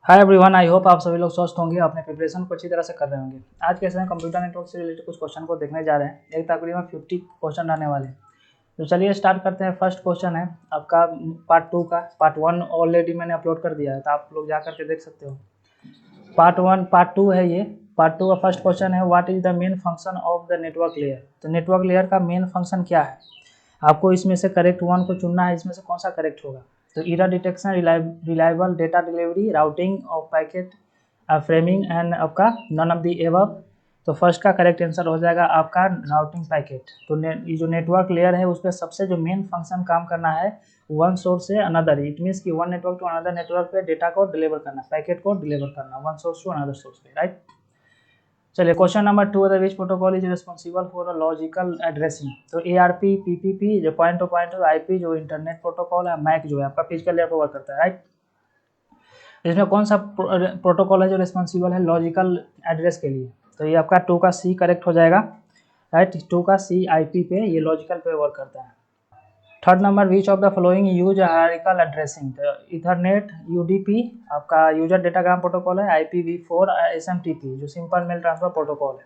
Hi everyone, I hope आप सभी लोग स्वस्थ होंगे, अपने प्रिपरेशन को अच्छी तरह से कर रहे होंगे। आज के समय कंप्यूटर नेटवर्क से रिलेटेड कुछ क्वेश्चन को देखने जा रहे हैं। एक तकरीबन 50 क्वेश्चन रहने वाले हैं। तो चलिए स्टार्ट करते हैं। फर्स्ट क्वेश्चन है आपका पार्ट 2 का। पार्ट 1 ऑलरेडी मैंने अपलोड कर दिया है, तो आप लोग जा करके देख सकते हो। पार्ट 2 है ये। पार्ट 2 का फर्स्ट क्वेश्चन है, what is the main function of the network layer. तो नेटवर्क लेयर का मेन फंक्शन क्या है, आपको इसमें से करेक्ट वन को चुनना है। इसमें से कौन सा करेक्ट होगा। तो error detection, reliable data delivery, routing of packet, framing and आपका नन ऑफ द एबव। तो फर्स्ट का करेक्ट आंसर हो जाएगा आपका राउटिंग पैकेट। तो ये जो नेटवर्क लेयर है उस पर सबसे जो मेन फंक्शन काम करना है, वन सोर्स से अनदर। इट मीन्स कि one network to another network पे डेटा को डिलीवर करना, पैकेट को डिलीवर करना, one source to another source पे, राइट। चलिए क्वेश्चन नंबर 2 है, which protocol is responsible for a logical addressing. तो ARP, PPP जो पॉइंट टू पॉइंट, IP जो इंटरनेट प्रोटोकॉल है, MAC जो है आपका फिजिकल लेयर पर वर्क करता है, राइट। इसमें कौन सा प्रोटोकॉल है जो रिस्पॉन्सिबल है लॉजिकल एड्रेस के लिए। तो ये आपका 2 का C करेक्ट हो जाएगा, राइट। 2 का C IP पे, ये लॉजिकल पे वर्क करता है। Third number, which of the following use hierarchical addressing. तो इथरनेट, UDP आपका यूजर डेटाग्राम प्रोटोकॉल है, IPv4, SMTP जो सिंपल मेल ट्रांसफर प्रोटोकॉल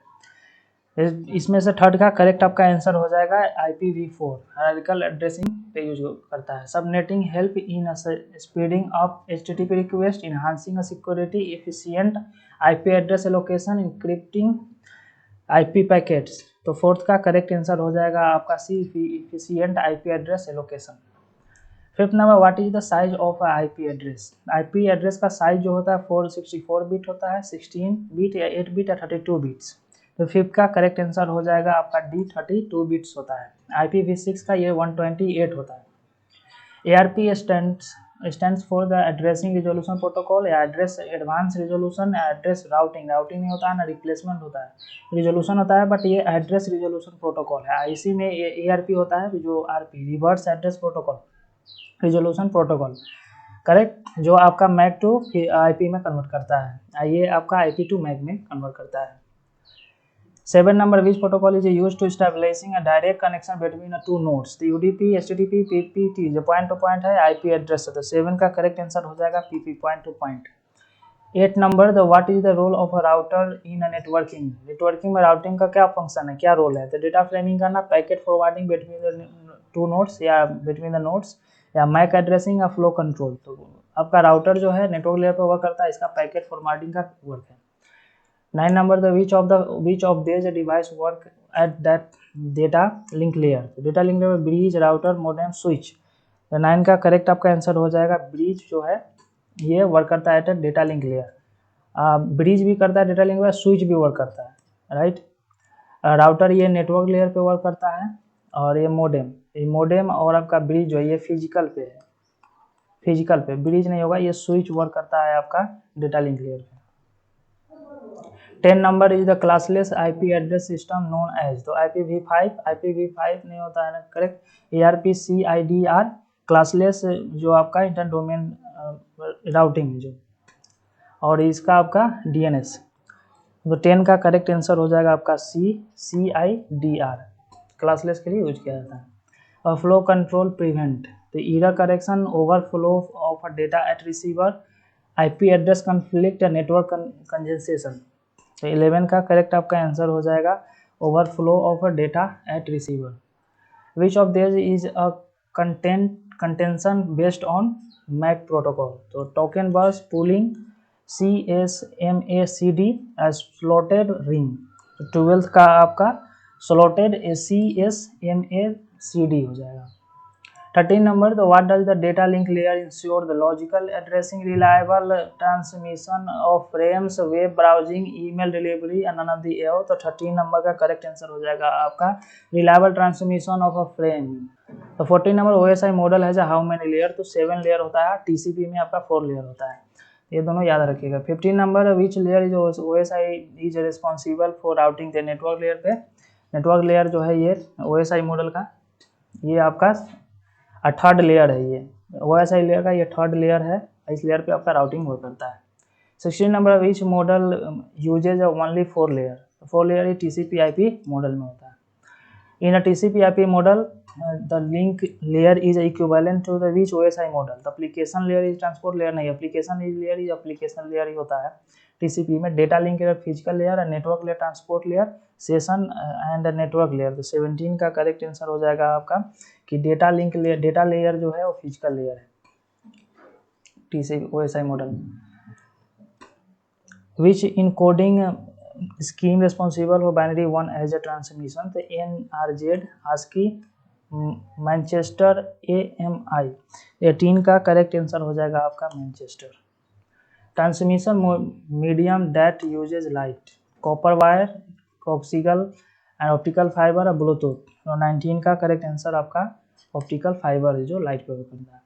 है। इसमें से थर्ड का करेक्ट आपका आंसर हो जाएगा IPv4 हायरार्किकल एड्रेसिंग पे यूज करता है। Subnetting help in speeding up HTTP request, enhancing security, efficient IP address allocation, encrypting IP packets. तो फोर्थ का करेक्ट आंसर हो जाएगा आपका C, efficient IP address allocation. Fifth number, what is the size of IP address. IP address का size जो होता है 464 bit होता है, 16 बिट या 8 बिट या 32 बिट्स। तो फिफ्थ का करेक्ट आंसर हो जाएगा आपका D, 32 बिट्स होता है। IPv6 का ये 128 होता है। ARP stands for the addressing resolution protocol, या address advance resolution, address routing नहीं होता है ना, रिप्लेसमेंट होता है, रिजोल्यूशन होता है, बट ये एड्रेस रिजोल्यूशन प्रोटोकॉल है। इसी में ARP होता है जो RP reverse address protocol resolution protocol, correct, जो आपका MAC टू IP में कन्वर्ट करता है। ये आपका IP टू MAC में कन्वर्ट करता है। 7 number, which protocol is use to stabilizing a direct connection between two nodes. तो UDP, HTTP, PPT जो पॉइंट टू पॉइंट है, IP एड्रेस है। तो 7 का करेक्ट आंसर हो जाएगा PP, point to point. 8 number, the what is the role of a router in a networking. Networking में routing का क्या फंक्शन है, क्या रोल है। तो डेटा फ्रेमिंग करना, packet forwarding between the two nodes या बिटवीन द नोड्स, या MAC एड्रेसिंग या फ्लो कंट्रोल। तो आपका राउटर जो है नेटवर्क लेयर पर वर्क करता है, इसका पैकेट फॉरवर्डिंग का वर्क है। 9 number, the which of these device work at that data link layer। तो data link layer bridge, router, modem, switch. तो 9 का करेक्ट आपका आंसर हो जाएगा ब्रिज जो है ये वर्क करता है at data link layer. Bridge भी करता है डेटा लिंक लेयर, स्विच भी वर्क करता है, राइट। राउटर ये नेटवर्क लेयर पे वर्क करता है, और ये मोडेम और आपका ब्रिज जो है ये फिजिकल पे है, फिजिकल पे ब्रिज नहीं होगा, ये स्विच वर्क करता है आपका डेटा लिंक लेयर पे। 10 number is the classless IP address system known as. तो IPv5 नहीं होता है ना, करेक्ट। ARP CIDR क्लासलेस जो आपका इंटर डोमेन राउटिंग जो, और इसका आपका DNS। तो 10 का करेक्ट आंसर हो जाएगा आपका CIDR, क्लासलेस के लिए यूज किया जाता है। और फ्लो कंट्रोल प्रिवेंट, तो error correction, overflow of data eight receiver, IP address conflict या नेटवर्क कंजेशन। तो 11 का करेक्ट आपका आंसर हो जाएगा overflow of data eight receiver. Which of this is a contention based on MAC protocol. तो token बस, pooling, CSMACD, slotted ring. तो 12th का आपका स्लॉटेड CSMACD हो जाएगा। 13 नंबर, तो what does the data link layer ensure the logical addressing, reliable transmission of frames, web browsing, email delivery and none of the above. तो 13 number का correct answer हो जाएगा आपका reliable transmission of a frame. तो 14 number, OSI model है how many layer. तो 7 layer होता है, TCP में आपका 4 लेयर होता है, ये दोनों याद रखिएगा। 15 number, which layer is OSI is responsible for routing the network layer पे। नेटवर्क लेयर जो है ये OSI मॉडल का, ये आपका थर्ड लेयर है। ये OSI लेयर का ये थर्ड लेयर है, इस लेयर पे आपका राउटिंग वर्क करता है। 16 number, which model uses only 4 layer. 4 layer ये TCP/IP मॉडल में होता है। In a TCP/IP model the link layer is equivalent to the which OSI model? The application layer is transport layer नहीं, application layer is application layer ही होता है TCP में। Data link layer physical layer, network layer transport layer, session and network layer. तो 17 का correct answer हो जाएगा आपका कि data link layer, data layer जो है वो फिजिकल लेयर है TCP OSI model. Which encoding scheme responsible for binary 1 as a transmission? तो NRZ, ASCII, मैनचेस्टर, AMI। 18 का करेक्ट आंसर हो जाएगा आपका Manchester. Transmission medium that uses light, copper wire, coaxial and optical fibre और Bluetooth. तो 19 का correct answer आपका optical fibre है जो लाइट प्रोवाइड करता है।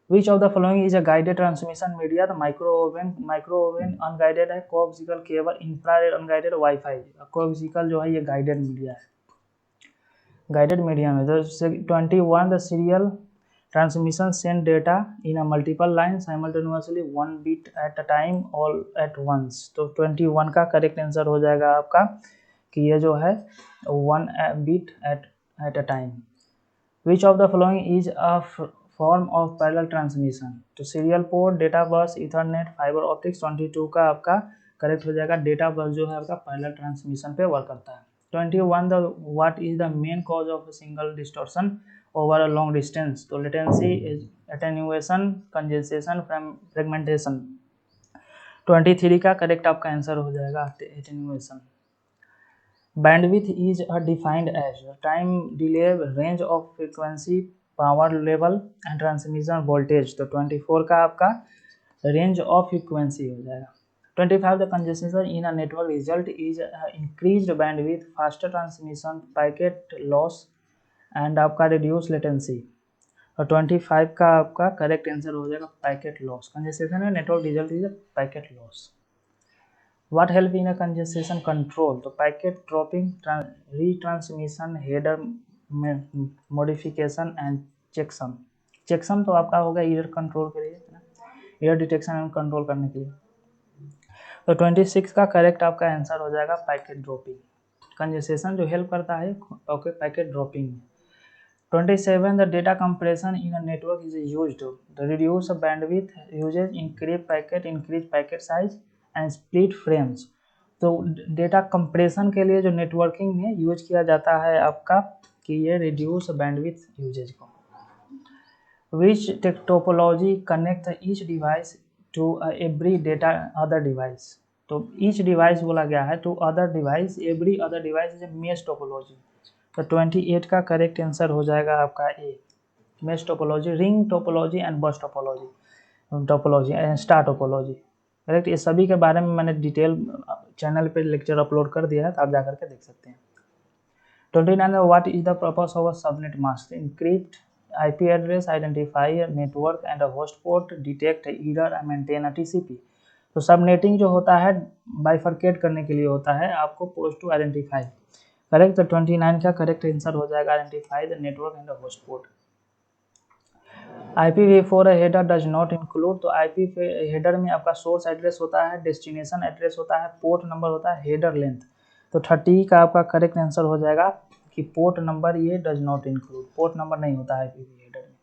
Which of the following is a guided transmission media? तो माइक्रोवेव अनगाइडेड है, coaxial cable, infrared unguided, wifi. Coaxial जो है ये गाइडेड मीडिया है, गाइडेड मीडियम है। 21 the serial transmission send data in a multiple line simultaneously 1 bit at a time all at once. तो 21 का correct answer हो जाएगा आपका कि ये जो है 1 bit at a time. Which of the following is a form of parallel transmission? तो serial port, data bus, Ethernet, fibre optics. 22 का आपका करेक्ट हो जाएगा, डेटा बस जो है आपका पैरेलल ट्रांसमिशन पे वर्क करता है। 21 the what is the main cause of a single distortion over a long distance? तो लेटेंसी, एटेन्यूएशन, कंजेशन, फ्रेगमेंटेशन। 23 का करेक्ट आपका आंसर हो जाएगा attenuation. Bandwidth is a defined as time delay, range of frequency, power level and transmission voltage. तो 24 का आपका range of frequency हो जाएगा। 25 the congestion in a network result is increased bandwidth, faster transmission, packet loss and आपका reduce latency. और 25 का आपका correct answer हो जाएगा पैकेट लॉस। कंजेशन में network result is packet loss. What help in a congestion control? तो packet dropping, retransmission, header modification and checksum. Checksum तो आपका होगा एरर कंट्रोल के लिए, एरर डिटेक्शन एंड कंट्रोल करने के लिए। तो 26 का करेक्ट आपका आंसर हो जाएगा पैकेट ड्रॉपिंग। कंजेशन जो हेल्प करता है ओके पैकेट ड्रॉपिंग में। 27 the data compression in a network is used to reduce bandwidth usage, increase packet size and split frames. तो डेटा कंप्रेशन के लिए जो नेटवर्किंग में यूज किया जाता है आपका कि ये रिड्यूस बैंडविड्थ यूजेज को। Which topology connect each device to every data other device? तो ईच डिवाइस बोला गया है to other device, every other device is a mesh topology. तो 28 का करेक्ट आंसर हो जाएगा आपका A, mesh topology, ring topology and bus topology and star topology. Correct, ये सभी के बारे में मैंने डिटेल चैनल पे लेक्चर अपलोड कर दिया है, तो आप जाकर के देख सकते हैं। 29 what is the purpose of a subnet mask? Encrypt IP address, identify network and host port, detect error and maintain TCP। तो सबनेटिंग जो होता है बाइफरकेट करने के लिए होता है, आपको पोस्ट टू आइडेंटिफाई। करेक्ट, तो 29 का करेक्ट आंसर हो जाएगा identify the network and host port. IPv4 header does not include? तो IP हेडर में आपका सोर्स एड्रेस होता है, डेस्टिनेशन एड्रेस होता है, पोर्ट नंबर होता है, हेडर लेंथ। तो 30 का आपका करेक्ट आंसर हो जाएगा कि पोर्ट नंबर ये does not include, port number नहीं होता है IPv हेडर में।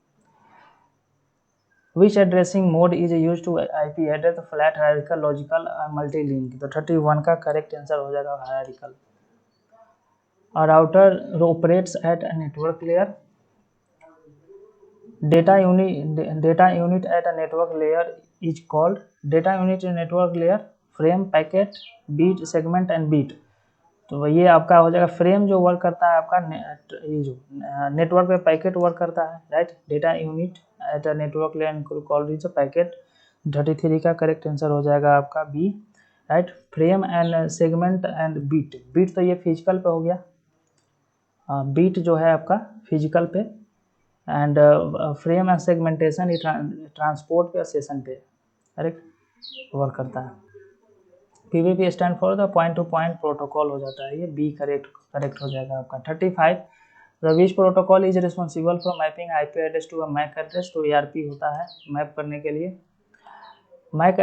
Which addressing mode is use to IP header? तो flat, hierarchical, logical, multi link. तो 31 का करेक्ट आंसर हो जाएगा hierarchical. A router operates at a network layer. Data unit at a network layer is called data unit network layer, frame, packet, bit, segment and bit। तो ये आपका हो जाएगा frame जो वर्क करता है आपका ये जो नेटवर्क पे पैकेट वर्क करता है, right. Data unit at a network layer called is packet. 33 का करेक्ट आंसर हो जाएगा आपका B, right. Frame and segment and bit, bit तो ये फिजिकल पे हो गया, बीट जो है आपका फिजिकल पे, एंड फ्रेम एंड सेगमेंटेशन ये ट्रांसपोर्ट पे और सेशन पे करेक्ट वर्क करता है। PVP stand for the point to point protocol हो जाता है, ये बी करेक्ट हो जाएगा आपका। 35 the which protocol is responsible for mapping IP address to a Mac address? तो ARP होता है मैप करने के लिए। Mac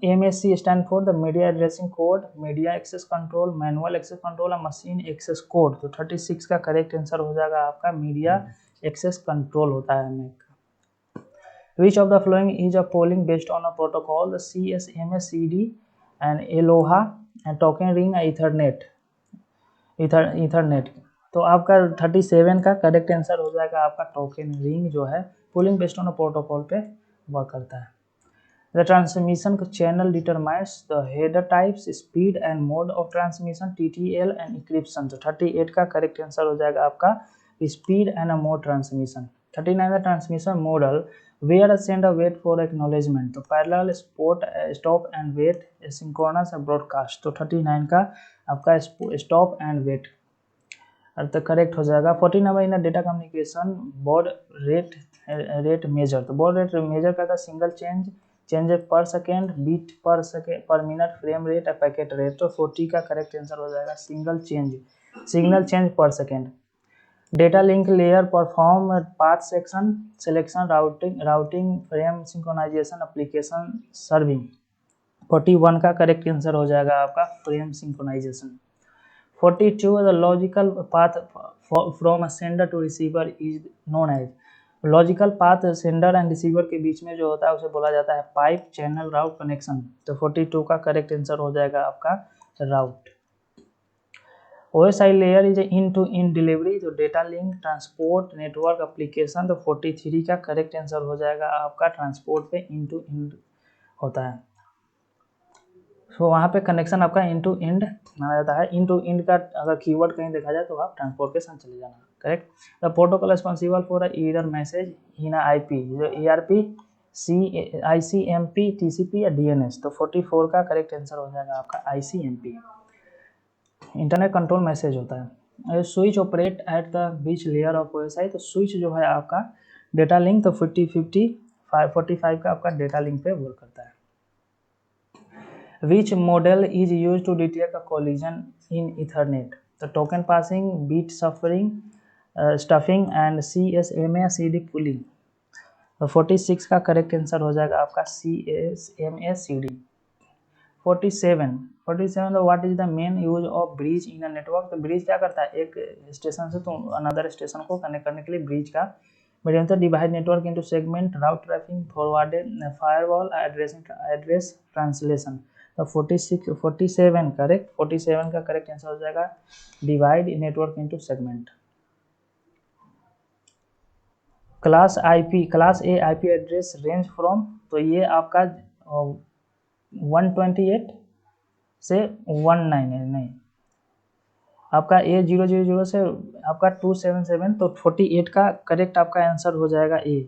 MAC stand for the media addressing code, media access control, manual access control और मशीन एक्सेस कोड। तो 36 का correct answer हो जाएगा आपका मीडिया एक्सेस कंट्रोल होता है Mac. Which of the following is a polling based on a protocol? The CSMA CD and Aloha and token ring Ethernet Ethernet। तो आपका 37 का करेक्ट आंसर हो जाएगा आपका टोकन रिंग जो है पोलिंग बेस्ड ऑन प्रोटोकॉल पे वर्क करता है। The transmission channel determines the header types, speed and mode of transmission, TTL and encryption. तो 38 का करेक्ट आंसर हो जाएगा आपका स्पीड एंड मोड ट्रांसमिशन। 39 का transmission model where send wait for acknowledgement. तो parallel stop and wait, synchronous broadcast. तो 39 का आपका स्टॉप एंड वेट तो करेक्ट हो जाएगा। 40 number in data communication baud rate measure. तो बॉड रेट मेजर करता है single change per second, bit per minute, frame rate और पैकेट रेट। तो 40 का करेक्ट आंसर हो जाएगा signal change per second. Data link layer perform path selection, routing, frame synchronization, application serving. 41 का correct answer हो जाएगा आपका frame synchronization. 42 the logical path from a sender to receiver is known as। Logical path sender and receiver के बीच में जो होता है उसे बोला जाता है पाइप, चैनल, राउट, कनेक्शन। तो 42 का करेक्ट आंसर हो जाएगा आपका route. OSI layer is end to end delivery. तो data link, transport, network, application. तो 43 का करेक्ट आंसर हो जाएगा आपका ट्रांसपोर्ट पे इन टू इन होता है। तो वहाँ पे कनेक्शन आपका इन टू इंड माना जाता है। इन टू इंड का अगर कीवर्ड कहीं देखा जाए तो आप ट्रांसपोर्ट के साथ चले जाना। Correct. The protocol responsible for error message in IP, जो ERP, ICMP, TCP या DNS। तो 44 का करेक्ट आंसर हो जाएगा आपका ICMP। इंटरनेट कंट्रोल मैसेज होता है। Switch operate at the beach layer of OSI। तो स्विच जो है आपका डेटा लिंक, तो 45 का आपका डेटा लिंक पे वर्क करता है। Which model is used to detect a collision in Ethernet? तो token passing, bit stuffing and CSMA CD polling. तो 46 का करेक्ट आंसर हो जाएगा आपका CSMA CD। 47 तो what is the main use of bridge in a network. तो bridge क्या करता है, एक स्टेशन से तो अनदर स्टेशन को कनेक्ट करने के लिए ब्रिज का मीडियम से divide network into segment, route traffic, forwarded, firewall, address translation. तो 47 करेक्ट। 47 का करेक्ट आंसर हो जाएगा divide network into segment. Class A IP address range from. तो ये आपका 128 से 199 नहीं, आपका A000 से आपका 277। तो 48 का करेक्ट आपका आंसर हो जाएगा A।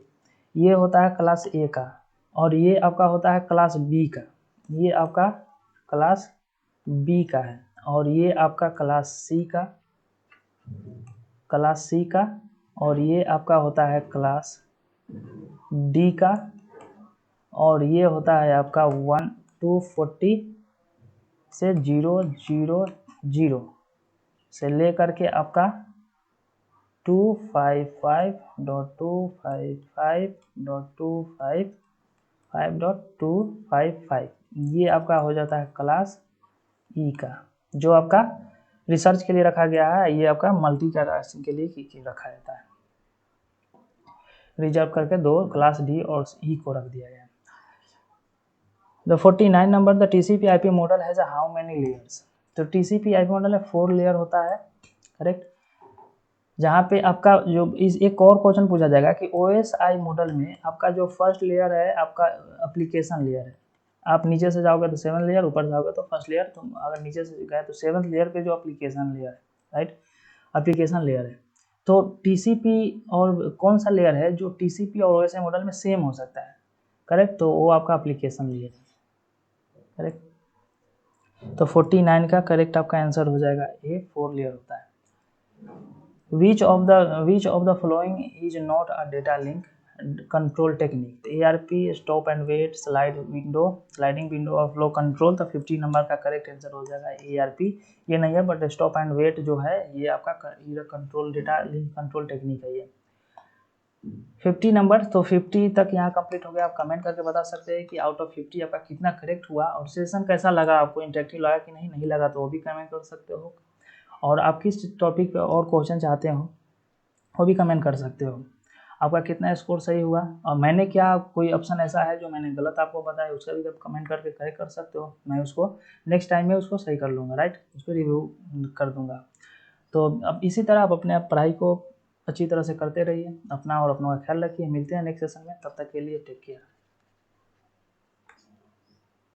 ये होता है क्लास A का, और ये आपका होता है क्लास B का। ये आपका क्लास B का है, और ये आपका क्लास C का, और ये आपका होता है क्लास D का, और ये होता है आपका 240 से 000 से लेकर के आपका 255.255.255.255 ये आपका हो जाता है क्लास E का, जो आपका रिसर्च के लिए रखा गया है। ये आपका मल्टी टास्किंग के लिए रखा जाता है, रिजर्व करके दो क्लास D और E को रख दिया गया है। The 49 number the TCP IP model has how many layers. तो TCP IP मॉडल में 4 लेयर होता है। करेक्ट। जहाँ पे आपका जो एक और क्वेश्चन पूछा जाएगा कि OSI मॉडल में आपका जो फर्स्ट लेयर है आपका एप्लीकेशन लेयर है। आप नीचे से जाओगे तो 7 लेयर, ऊपर जाओगे तो फर्स्ट लेयर। तो अगर नीचे से गए तो 7th लेयर पे जो एप्लीकेशन लेयर है, राइट, एप्लीकेशन लेयर है। तो TCP और कौन सा लेयर है जो TCP और OSI मॉडल में सेम हो सकता है, करेक्ट, तो वो आपका एप्लीकेशन लेयर है। करेक्ट। तो 49 का करेक्ट आपका आंसर हो जाएगा A, 4 लेयर होता है। Which of the following is not a data link control technique? ARP, stop and wait, sliding window of flow control। तो 50 नंबर का करेक्ट आंसर हो जाएगा ARP। ये नहीं है, बट स्टॉप एंड वेट जो है ये आपका control data link control technique है ये। 50 नंबर, तो 50 तक यहाँ कंप्लीट हो गया। आप कमेंट करके बता सकते हैं कि आउट ऑफ 50 आपका कितना करेक्ट हुआ, और सेशन कैसा लगा आपको, इंटरेक्टिव लगा कि नहीं लगा, तो वो भी कमेंट कर सकते हो। और आप किस टॉपिक पे और क्वेश्चन चाहते हो वो भी कमेंट कर सकते हो। आपका कितना स्कोर सही हुआ, और मैंने क्या कोई ऑप्शन ऐसा है जो मैंने गलत आपको बताया, उसका भी आप कमेंट करके करेक्ट कर सकते हो। मैं उसको नेक्स्ट टाइम में उसको सही कर लूँगा, राइट, उस पर रिव्यू कर दूँगा। तो अब इसी तरह आप अपने पढ़ाई को अच्छी तरह से करते रहिए, अपना और अपनों का ख्याल रखिए। मिलते हैं नेक्स्ट सेशन में, तब तक के लिए टेक केयर।